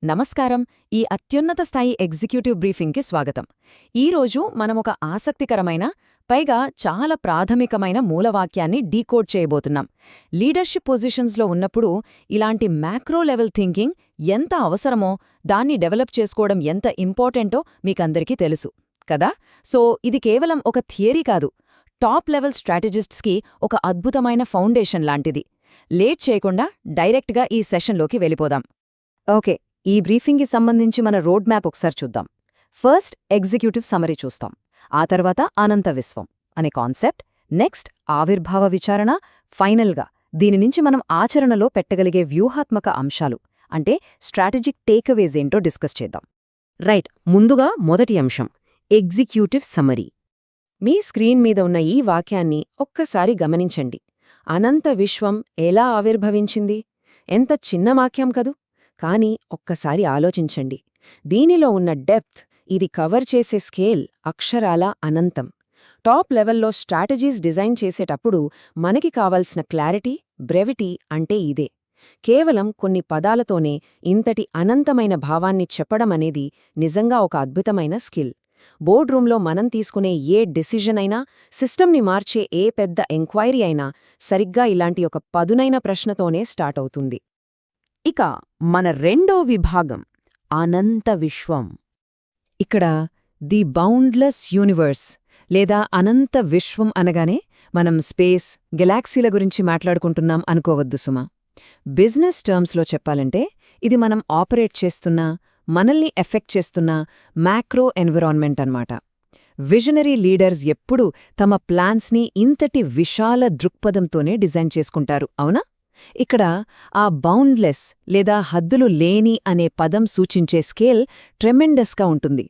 నమస్కారం. ఈ అత్యున్నత స్థాయి ఎగ్జిక్యూటివ్ బ్రీఫింగ్కి స్వాగతం. ఈరోజు మనమొక ఆసక్తికరమైన, పైగా చాలా ప్రాథమికమైన మూలవాక్యాన్ని డీకోడ్ చేయబోతున్నాం. లీడర్షిప్ పొజిషన్స్లో ఉన్నప్పుడు ఇలాంటి మ్యాక్రో లెవెల్ థింకింగ్ ఎంత అవసరమో, దాన్ని డెవలప్ చేసుకోవడం ఎంత ఇంపార్టెంటో మీకందరికీ తెలుసు కదా. సో ఇది కేవలం ఒక థియరీ కాదు, టాప్ లెవెల్ స్ట్రాటజిస్ట్స్కి ఒక అద్భుతమైన ఫౌండేషన్ లాంటిది. లేట్ చేయకుండా డైరెక్ట్గా ఈ సెషన్లోకి వెళ్ళిపోదాం. ఓకే, ఈ బ్రీఫింగ్కి సంబంధించి మన రోడ్ మ్యాప్ ఒకసారి చూద్దాం. ఫస్ట్ ఎగ్జిక్యూటివ్ సమరీ చూస్తాం, ఆ తర్వాత అనంత విశ్వం అనే కాన్సెప్ట్, నెక్స్ట్ ఆవిర్భావ విచారణ, ఫైనల్గా దీని నుంచి మనం ఆచరణలో పెట్టగలిగే వ్యూహాత్మక అంశాలు అంటే స్ట్రాటజిక్ టేక్అవేజ్ ఏంటో డిస్కస్ చేద్దాం. రైట్, ముందుగా మొదటి అంశం ఎగ్జిక్యూటివ్ సమరీ. మీ స్క్రీన్ మీద ఉన్న ఈ వాక్యాన్ని ఒక్కసారి గమనించండి. అనంత విశ్వం ఎలా ఆవిర్భవించింది? ఎంత చిన్న వాక్యం కదూ, కానీ ఒక్కసారి ఆలోచించండి. దీనిలో ఉన్న డెప్త్, ఇది కవర్ చేసే స్కేల్ అక్షరాల అనంతం. టాప్ లెవెల్లో స్ట్రాటజీస్ డిజైన్ చేసేటప్పుడు మనకి కావాల్సిన క్లారిటీ, బ్రెవిటీ అంటే ఇదే. కేవలం కొన్ని పదాలతోనే ఇంతటి అనంతమైన భావాన్ని చెప్పడమనేది నిజంగా ఒక అద్భుతమైన స్కిల్. బోర్డ్ రూంలో మనం తీసుకునే ఏ డెసిజన్ అయినా, సిస్టమ్ని మార్చే ఏ పెద్ద ఎంక్వైరీ అయినా సరిగ్గా ఇలాంటి ఒక పదునైన ప్రశ్నతోనే స్టార్ట్ అవుతుంది. ఇక మన రెండో విభాగం అనంత విశ్వం. ఇక్కడ ది బౌండ్లెస్ యూనివర్స్ లేదా అనంత విశ్వం అనగానే మనం స్పేస్, గెలాక్సీల గురించి మాట్లాడుకుంటున్నాం అనుకోవద్దు సుమా. బిజినెస్ టర్మ్స్లో చెప్పాలంటే ఇది మనం ఆపరేట్ చేస్తున్న, మనల్ని ఎఫెక్ట్ చేస్తున్న మ్యాక్రో ఎన్విరాన్మెంట్ అన్నమాట. విజనరీ లీడర్స్ ఎప్పుడూ తమ ప్లాన్స్ని ఇంతటి విశాల దృక్పథంతోనే డిజైన్ చేసుకుంటారు, అవునా? ఇక్కడ ఆ బౌండ్లెస్ లేదా హద్దులు లేని అనే పదం సూచించే స్కేల్ ట్రెమెండస్గా ఉంటుంది.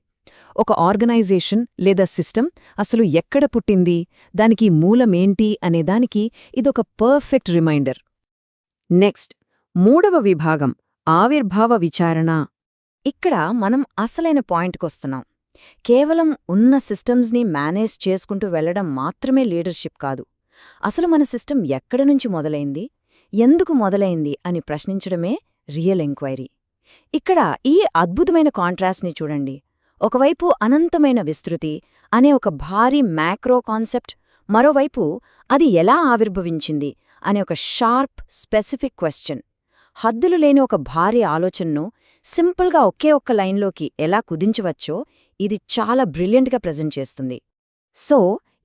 ఒక ఆర్గనైజేషన్ లేదా సిస్టమ్ అసలు ఎక్కడ పుట్టింది, దానికి మూలమేంటి అనేదానికి ఇదొక పర్ఫెక్ట్ రిమైండర్. నెక్స్ట్ మూడవ విభాగం ఆవిర్భావ విచారణ. ఇక్కడ మనం అసలైన పాయింట్కొస్తున్నాం. కేవలం ఉన్న సిస్టమ్స్ని మేనేజ్ చేసుకుంటూ వెళ్లడం మాత్రమే లీడర్షిప్ కాదు. అసలు మన సిస్టమ్ ఎక్కడి నుంచి మొదలైంది, ఎందుకు మొదలైంది అని ప్రశ్నించడమే రియల్ ఎంక్వైరీ. ఇక్కడ ఈ అద్భుతమైన కాంట్రాస్ట్ని చూడండి. ఒకవైపు అనంతమైన విస్తృతి అనే ఒక భారీ మ్యాక్రో కాన్సెప్ట్, మరోవైపు అది ఎలా ఆవిర్భవించింది అనే ఒక షార్ప్, స్పెసిఫిక్ క్వశ్చన్. హద్దులు లేని ఒక భారీ ఆలోచనను సింపుల్గా ఒకే ఒక్క లైన్లోకి ఎలా కుదించవచ్చో ఇది చాలా బ్రిలియంట్గా ప్రెజెంట్ చేస్తుంది. సో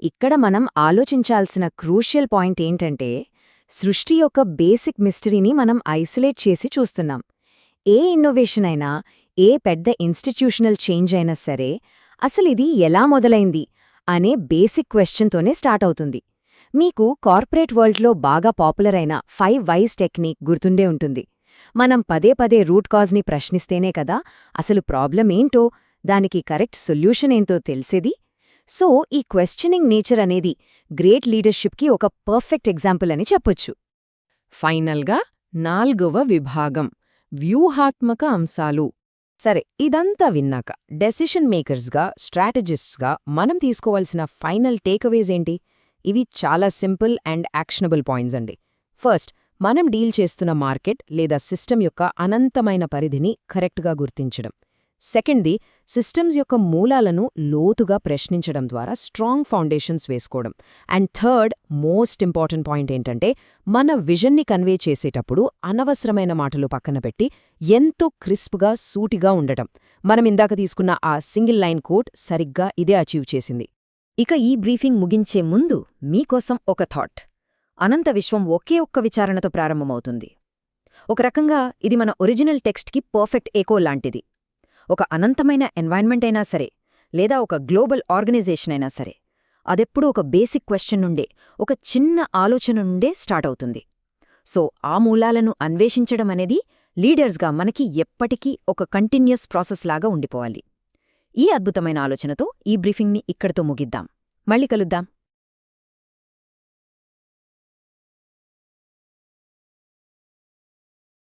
ఇక్కడ మనం ఆలోచించాల్సిన క్రూషియల్ పాయింట్ ఏంటంటే, సృష్టి యొక్క బేసిక్ మిస్టరీని మనం ఐసోలేట్ చేసి చూస్తున్నాం. ఏ ఇన్నోవేషన్ అయినా, ఏ పెద్ద ఇన్స్టిట్యూషనల్ చేంజ్ అయినా సరే, అసలిది ఎలా మొదలైంది అనే బేసిక్ క్వశ్చన్తోనే స్టార్ట్ అవుతుంది. మీకు కార్పొరేట్ వరల్డ్లో బాగా పాపులర్ అయిన 5 వైస్ టెక్నిక్ గుర్తుండే ఉంటుంది. మనం పదే పదే రూట్ కాజ్ని ప్రశ్నిస్తేనే కదా అసలు ప్రాబ్లం ఏంటో, దానికి కరెక్ట్ సొల్యూషన్ ఏంటో తెలిసేది. సో ఈ క్వశ్చనింగ్ నేచర్ అనేది గ్రేట్ లీడర్షిప్కి ఒక పర్ఫెక్ట్ ఎగ్జాంపుల్ అని చెప్పొచ్చు. ఫైనల్గా నాల్గవ విభాగం వ్యూహాత్మక అంశాలు. సరే, ఇదంతా విన్నాక డెసిషన్ మేకర్స్గా, స్ట్రాటజిస్ట్స్గా మనం తీసుకోవాల్సిన ఫైనల్ టేక్అవేజ్ ఏంటి? ఇవి చాలా సింపుల్ అండ్ యాక్షనబుల్ పాయింట్స్ అండి. ఫస్ట్, మనం డీల్ చేస్తున్న మార్కెట్ లేదా సిస్టమ్ యొక్క అనంతమైన పరిధిని కరెక్ట్గా గుర్తించడం. సెకండ్ది, సిస్టమ్స్ యొక్క మూలాలను లోతుగా ప్రశ్నించడం ద్వారా స్ట్రాంగ్ ఫౌండేషన్స్ వేసుకోవడం. And third, most important point ఏంటంటే, మన విజన్ని కన్వే చేసేటప్పుడు అనవసరమైన మాటలు పక్కన పెట్టి ఎంతో క్రిస్ప్గా, సూటిగా ఉండటం. మనం ఇందాక తీసుకున్న ఆ సింగిల్ లైన్ కోట్ సరిగ్గా ఇదే అచీవ్ చేసింది. ఇక ఈ బ్రీఫింగ్ ముగించే ముందు మీకోసం ఒక థాట్. అనంత విశ్వం ఒకే ఒక్క విచారణతో ప్రారంభమవుతుంది. ఒక రకంగా ఇది మన ఒరిజినల్ టెక్స్ట్కి పర్ఫెక్ట్ ఎకో లాంటిది. ఒక అనంతమైన ఎన్వైర్న్మెంట్ అయినా సరే, లేదా ఒక గ్లోబల్ ఆర్గనైజేషన్ అయినా సరే, అదెప్పుడూ ఒక బేసిక్ క్వశ్చన్ నుండే, ఒక చిన్న ఆలోచన నుండే స్టార్ట్ అవుతుంది. సో ఆ మూలాలను అన్వేషించడం అనేది లీడర్స్గా మనకి ఎప్పటికీ ఒక కంటిన్యూస్ ప్రాసెస్ లాగా ఉండిపోవాలి. ఈ అద్భుతమైన ఆలోచనతో ఈ బ్రీఫింగ్ని ఇక్కడితో ముగిద్దాం. మళ్ళీ కలుద్దాం.